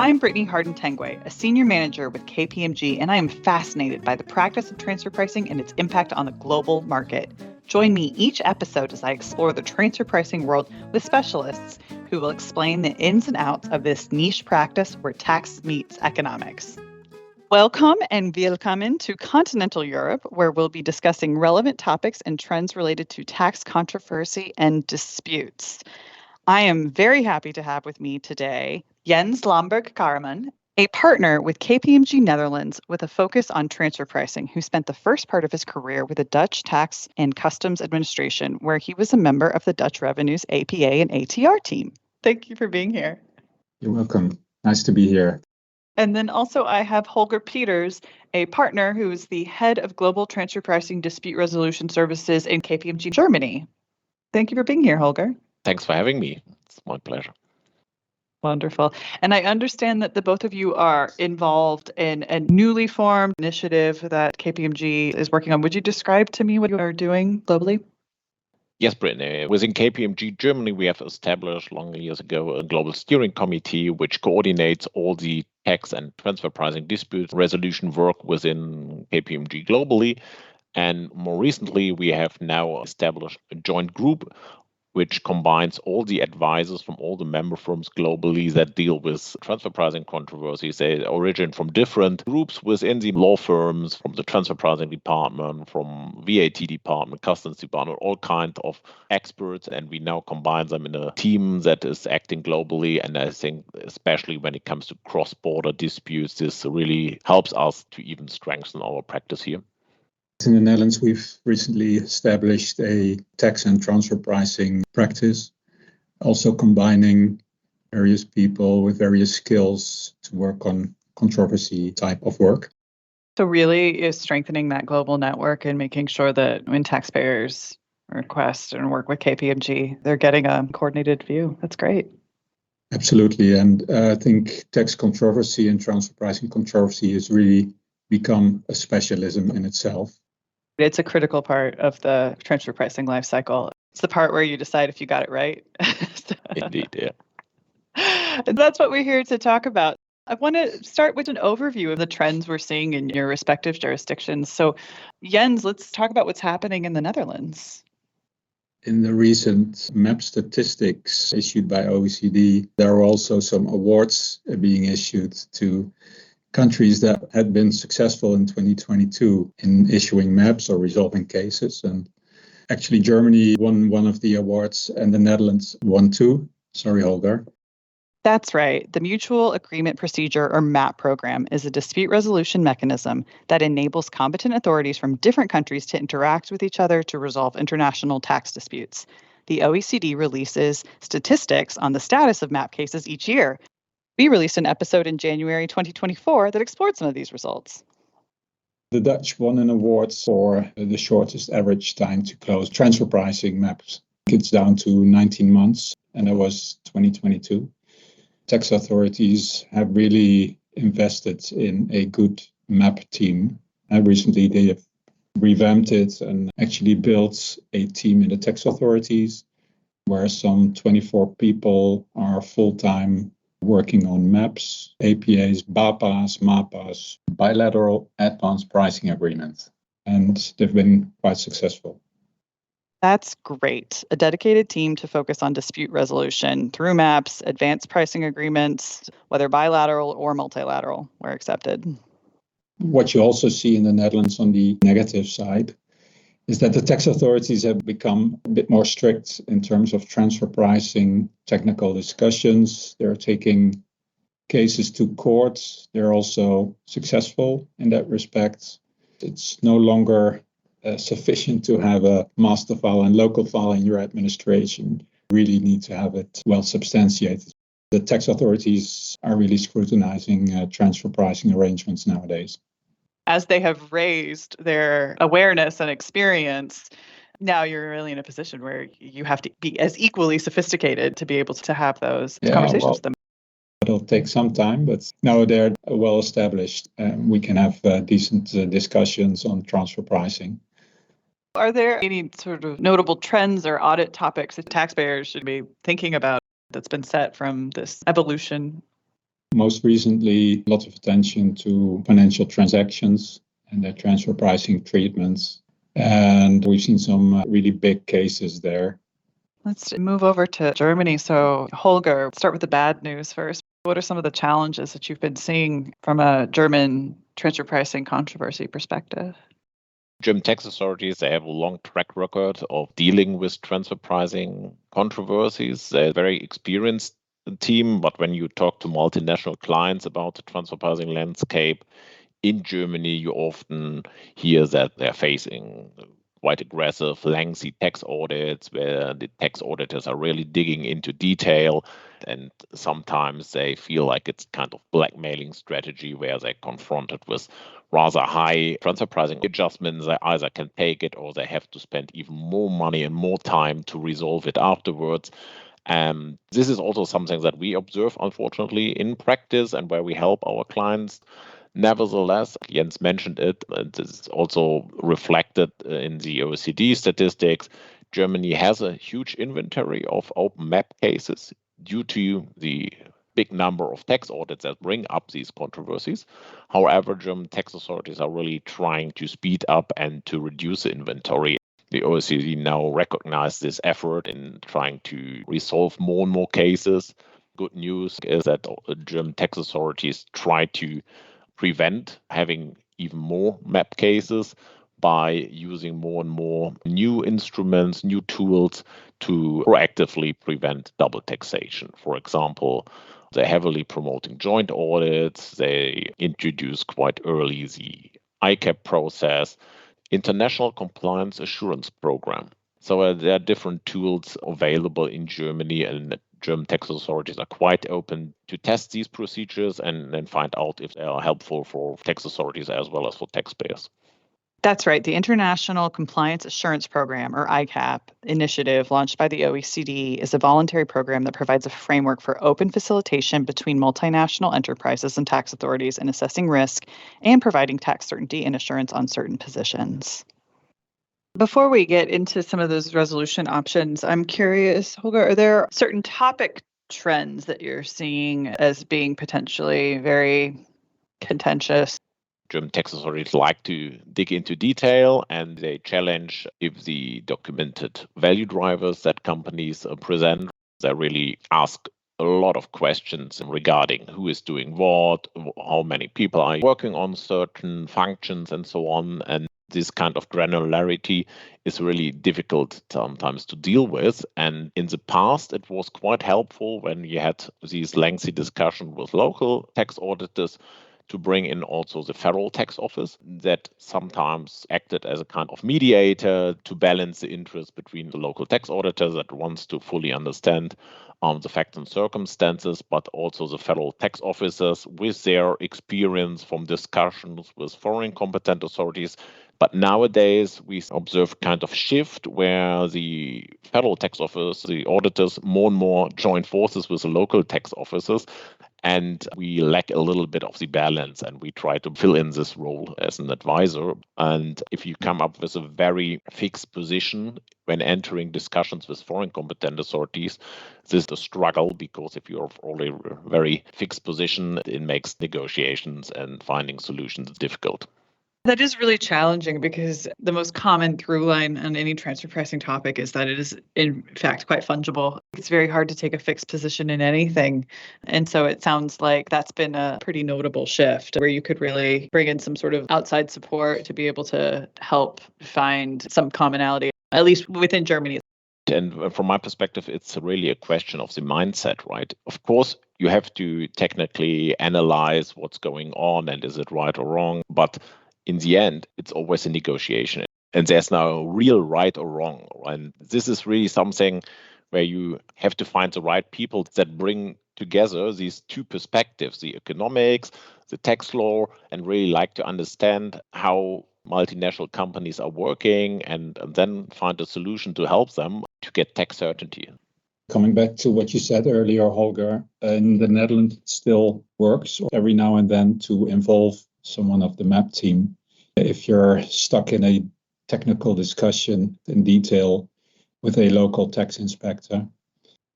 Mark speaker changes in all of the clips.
Speaker 1: I'm Brittany Hardin Tanguay, a senior manager with KPMG, and I am fascinated by the practice of transfer pricing and its impact on the global market. Join me each episode as I explore the transfer pricing world with specialists who will explain the ins and outs of this niche practice where tax meets economics. Welcome and willkommen to continental Europe, where we'll be discussing relevant topics and trends related to tax controversy and disputes. I am very happy to have with me today Jens Lamberg Karremen, a partner with KPMG Netherlands with a focus on transfer pricing, who spent the first part of his career with the Dutch Tax and Customs Administration, where he was a member of the Dutch Revenues APA and ATR team. Thank you for being here.
Speaker 2: You're welcome. Nice to be here.
Speaker 1: And then also I have Holger Peters, a partner who is the head of Global Transfer Pricing Dispute Resolution Services in KPMG Germany. Thank you for being here, Holger.
Speaker 3: Thanks for having me. It's my pleasure.
Speaker 1: Wonderful. And I understand that the both of you are involved in a newly formed initiative that KPMG is working on. Would you describe to me what you are doing globally?
Speaker 3: Yes, Brittany. Within KPMG Germany, we have established long years ago a global steering committee which coordinates all the tax and transfer pricing dispute resolution work within KPMG globally. And more recently, we have now established a joint group which combines all the advisors from all the member firms globally that deal with transfer pricing controversies. They originate from different groups within the law firms, from the transfer pricing department, from VAT department, customs department, all kinds of experts. And we now combine them in a team that is acting globally. And I think especially when it comes to cross-border disputes, this really helps us to even strengthen our practice here.
Speaker 2: In the Netherlands, we've recently established a tax and transfer pricing practice, also combining various people with various skills to work on controversy type of work.
Speaker 1: So really is strengthening that global network and making sure that when taxpayers request and work with KPMG, they're getting a coordinated view. That's great.
Speaker 2: Absolutely. And I think tax controversy and transfer pricing controversy has really become a specialism in itself.
Speaker 1: It's a critical part of the transfer pricing life cycle. It's the part where you decide if you got it right.
Speaker 3: Indeed, yeah.
Speaker 1: And that's what we're here to talk about. I want to start with an overview of the trends we're seeing in your respective jurisdictions. So, Jens, let's talk about what's happening in the Netherlands.
Speaker 2: In the recent MAP statistics issued by OECD, there are also some awards being issued to countries that had been successful in 2022 in issuing maps or resolving cases. And actually, Germany won one of the awards and the Netherlands won two. Sorry, Holger.
Speaker 1: That's right. The Mutual Agreement Procedure, or MAP program, is a dispute resolution mechanism that enables competent authorities from different countries to interact with each other to resolve international tax disputes. The OECD releases statistics on the status of MAP cases each year. We released an episode in January 2024 that explored some of these results.
Speaker 2: The Dutch won an award for the shortest average time to close transfer pricing maps. It's down to 19 months, and that was 2022. Tax authorities have really invested in a good map team. And recently, they have revamped it and actually built a team in the tax authorities where some 24 people are full-time working on maps, APAs, BAPAs, MAPAs, bilateral advanced pricing agreements. And they've been quite successful.
Speaker 1: That's great. A dedicated team to focus on dispute resolution through maps, advanced pricing agreements, whether bilateral or multilateral, were accepted.
Speaker 2: What you also see in the Netherlands on the negative side is that the tax authorities have become a bit more strict in terms of transfer pricing, technical discussions. They're taking cases to court. They're also successful in that respect. It's no longer sufficient to have a master file and local file in your administration. You really need to have it well substantiated. The tax authorities are really scrutinizing transfer pricing arrangements nowadays.
Speaker 1: As they have raised their awareness and experience, now you're really in a position where you have to be as equally sophisticated to be able to have those conversations with them.
Speaker 2: It'll take some time, but now they're well established. We can have decent discussions on transfer pricing.
Speaker 1: Are there any sort of notable trends or audit topics that taxpayers should be thinking about that's been set from this evolution?
Speaker 2: Most recently, a lot of attention to financial transactions and their transfer pricing treatments. And we've seen some really big cases there.
Speaker 1: Let's move over to Germany. So, Holger, start with the bad news first. What are some of the challenges that you've been seeing from a German transfer pricing controversy perspective?
Speaker 3: German tax authorities, they have a long track record of dealing with transfer pricing controversies. They're a very experienced team, but when you talk to multinational clients about the transfer pricing landscape in Germany, you often hear that they're facing quite aggressive, lengthy tax audits where the tax auditors are really digging into detail. And sometimes they feel like it's kind of blackmailing strategy where they're confronted with rather high transfer pricing adjustments. They either can take it or they have to spend even more money and more time to resolve it afterwards. This is also something that we observe, unfortunately, in practice and where we help our clients. Nevertheless, Jens mentioned it, and this is also reflected in the OECD statistics. Germany has a huge inventory of open map cases due to the big number of tax audits that bring up these controversies. However, German tax authorities are really trying to speed up and to reduce the inventory. The OECD now recognizes this effort in trying to resolve more and more cases. Good news is that German tax authorities try to prevent having even more map cases by using more and more new instruments, new tools to proactively prevent double taxation. For example, they're heavily promoting joint audits. They introduce quite early the ICAP process, International Compliance Assurance Program. So there are different tools available in Germany, and German tax authorities are quite open to test these procedures and then find out if they are helpful for tax authorities as well as for taxpayers.
Speaker 1: That's right. The International Compliance Assurance Program, or ICAP, initiative launched by the OECD is a voluntary program that provides a framework for open facilitation between multinational enterprises and tax authorities in assessing risk and providing tax certainty and assurance on certain positions. Before we get into some of those resolution options, I'm curious, Holger, are there certain topic trends that you're seeing as being potentially very contentious?
Speaker 3: German tax authorities like to dig into detail, and they challenge if the documented value drivers that companies present. They really ask a lot of questions regarding who is doing what, how many people are working on certain functions, and so on. And this kind of granularity is really difficult sometimes to deal with. And in the past, it was quite helpful when you had these lengthy discussions with local tax auditors to bring in also the federal tax office that sometimes acted as a kind of mediator to balance the interest between the local tax auditor that wants to fully understand the facts and circumstances, but also the federal tax officers with their experience from discussions with foreign competent authorities. But nowadays, we observe kind of shift where the federal tax office, the auditors, more and more join forces with the local tax officers. And we lack a little bit of the balance, and we try to fill in this role as an advisor. And if you come up with a very fixed position when entering discussions with foreign competent authorities, this is a struggle, because if you have already a very fixed position, it makes negotiations and finding solutions difficult.
Speaker 1: That is really challenging, because the most common through line on any transfer pricing topic is that it is, in fact, quite fungible. It's very hard to take a fixed position in anything. And so it sounds like that's been a pretty notable shift where you could really bring in some sort of outside support to be able to help find some commonality, at least within Germany.
Speaker 3: And from my perspective, it's really a question of the mindset, right? Of course, you have to technically analyze what's going on and is it right or wrong. But in the end, it's always a negotiation, and there's no real right or wrong. And this is really something where you have to find the right people that bring together these two perspectives, the economics, the tax law, and really like to understand how multinational companies are working, and then find a solution to help them to get tax certainty.
Speaker 2: Coming back to what you said earlier, Holger, in the Netherlands, it still works every now and then to involve someone of the MAP team. If you're stuck in a technical discussion in detail with a local tax inspector,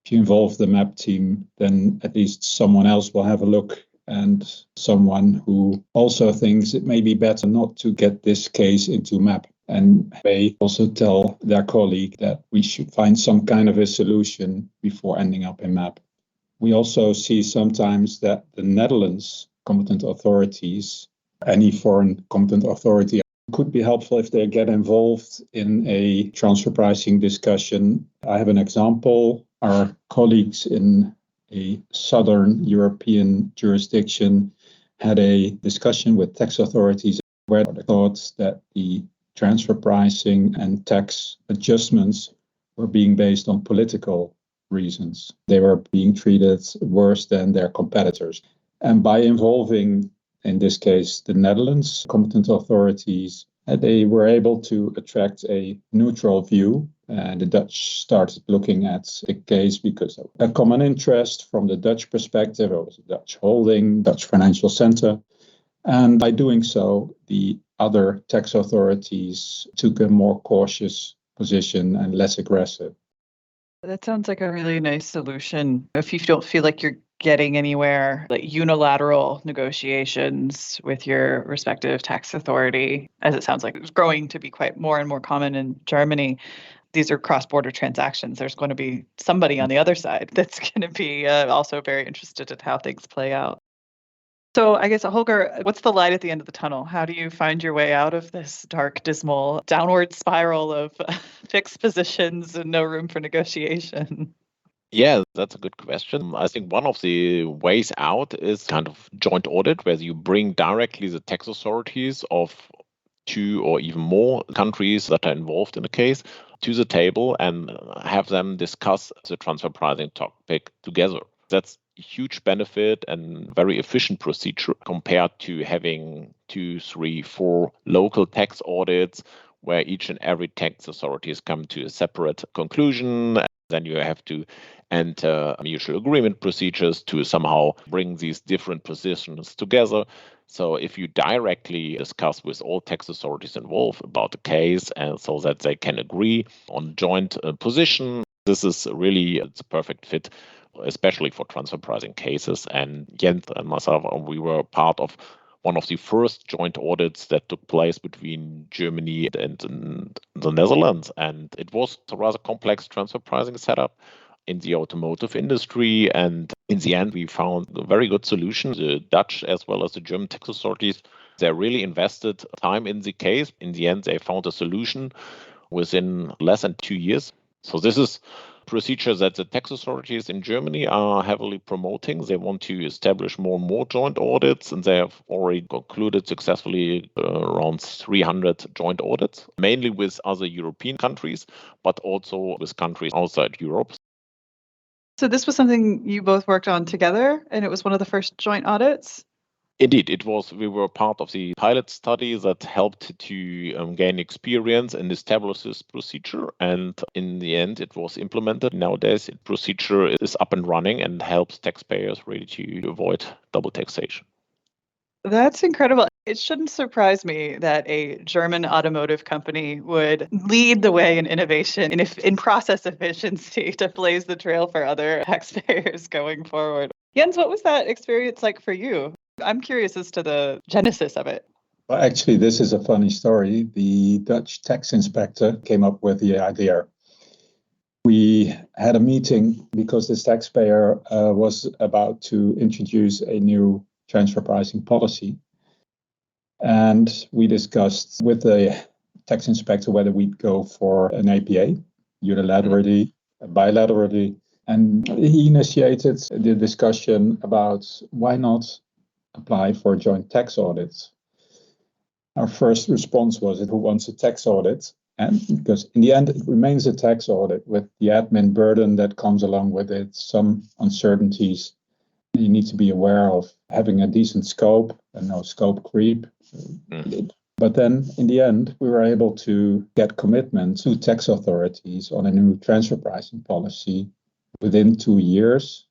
Speaker 2: if you involve the MAP team, then at least someone else will have a look, and someone who also thinks it may be better not to get this case into MAP, and may also tell their colleague that we should find some kind of a solution before ending up in MAP. We also see sometimes that the Netherlands competent authorities, any foreign competent authority, could be helpful if they get involved in a transfer pricing discussion. I have an example. Our colleagues in a southern European jurisdiction had a discussion with tax authorities where they thought that the transfer pricing and tax adjustments were being based on political reasons. They were being treated worse than their competitors. And by involving, in this case, the Netherlands competent authorities, they were able to attract a neutral view. And the Dutch started looking at the case because of a common interest from the Dutch perspective. It was a Dutch holding, Dutch financial center. And by doing so, the other tax authorities took a more cautious position and less aggressive.
Speaker 1: That sounds like a really nice solution. If you don't feel like you're getting anywhere, like unilateral negotiations with your respective tax authority, as it sounds like it's growing to be quite more and more common in Germany. These are cross-border transactions. There's going to be somebody on the other side that's going to be also very interested in how things play out. So I guess, Holger, what's the light at the end of the tunnel? How do you find your way out of this dark, dismal, downward spiral of fixed positions and no room for negotiation?
Speaker 3: Yeah, that's a good question. I think one of the ways out is kind of joint audit, where you bring directly the tax authorities of 2 or even more countries that are involved in a case to the table and have them discuss the transfer pricing topic together. That's a huge benefit and very efficient procedure compared to having 2, 3, 4 local tax audits where each and every tax authority has come to a separate conclusion. Then you have to enter mutual agreement procedures to somehow bring these different positions together. So if you directly discuss with all tax authorities involved about the case and so that they can agree on joint position, this is really the perfect fit, especially for transfer pricing cases. And Jens and myself, we were part of one of the first joint audits that took place between Germany and the Netherlands. And it was a rather complex transfer pricing setup in the automotive industry. And in the end, we found a very good solution. The Dutch as well as the German tax authorities, they really invested time in the case. In the end, they found a solution within less than 2 years. So this is procedure that the tax authorities in Germany are heavily promoting. They want to establish more and more joint audits, and they have already concluded successfully around 300 joint audits, mainly with other European countries, but also with countries outside Europe.
Speaker 1: So this was something you both worked on together, and it was one of the first joint audits?
Speaker 3: Indeed, it was. We were part of the pilot study that helped to gain experience and establish this procedure. And in the end, it was implemented. Nowadays, the procedure is up and running and helps taxpayers really to avoid double taxation.
Speaker 1: That's incredible. It shouldn't surprise me that a German automotive company would lead the way in innovation and in process efficiency to blaze the trail for other taxpayers going forward. Jens, what was that experience like for you? I'm curious as to the genesis of it.
Speaker 2: Well, actually, this is a funny story. The Dutch tax inspector came up with the idea. We had a meeting because this taxpayer was about to introduce a new transfer pricing policy. And we discussed with the tax inspector whether we'd go for an APA, unilaterally, bilaterally. And he initiated the discussion about why not apply for joint tax audits. Our first response was, who wants a tax audit? And because in the end, it remains a tax audit with the admin burden that comes along with it, some uncertainties. You need to be aware of having a decent scope and no scope creep. But then in the end, we were able to get commitment to tax authorities on a new transfer pricing policy within 2 years.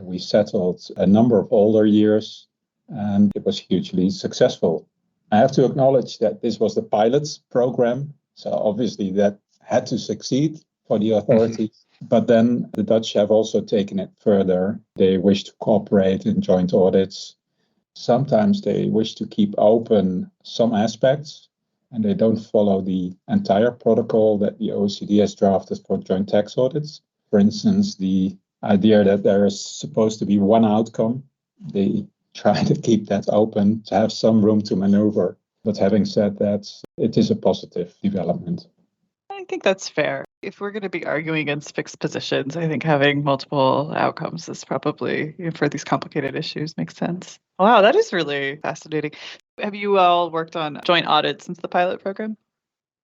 Speaker 2: We settled a number of older years, and it was hugely successful. I have to acknowledge that this was the pilot program, so obviously that had to succeed for the authorities. But then the Dutch have also taken it further. They wish to cooperate in joint audits. Sometimes they wish to keep open some aspects, and they don't follow the entire protocol that the OECD has drafted for joint tax audits. For instance, the idea that there is supposed to be one outcome, they try to keep that open to have some room to maneuver. But having said that, it is a positive development.
Speaker 1: I think that's fair. If we're going to be arguing against fixed positions, I think having multiple outcomes is probably, for these complicated issues, makes sense. Wow, that is really fascinating. Have you all worked on joint audits since the pilot program?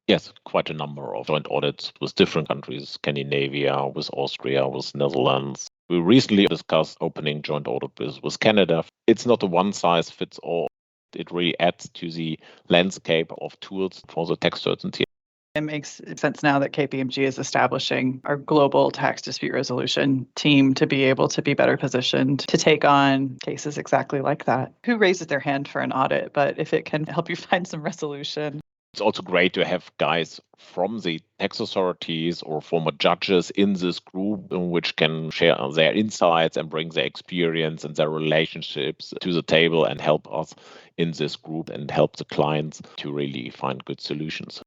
Speaker 3: Yes, quite a number of joint audits with different countries, Scandinavia, with Austria, with Netherlands. We recently discussed opening joint audit with Canada. It's not a one-size-fits-all. It really adds to the landscape of tools for the tax certainty.
Speaker 1: It makes sense now that KPMG is establishing our global tax dispute resolution team to be able to be better positioned to take on cases exactly like that. Who raises their hand for an audit? But if it can help you find some resolution.
Speaker 3: It's also great to have guys from the tax authorities or former judges in this group, which can share their insights and bring their experience and their relationships to the table and help us in this group and help the clients to really find good solutions.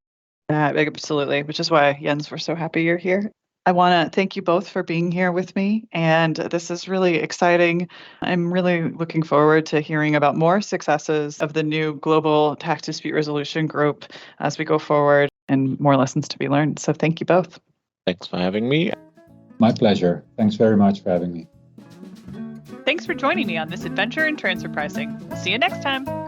Speaker 1: Absolutely, which is why, Jens, we're so happy you're here. I want to thank you both for being here with me, and this is really exciting. I'm really looking forward to hearing about more successes of the new Global Tax Dispute Resolution Group as we go forward and more lessons to be learned. So thank you both.
Speaker 3: Thanks for having me.
Speaker 2: My pleasure. Thanks very much for having me.
Speaker 1: Thanks for joining me on this adventure in transfer pricing. See you next time.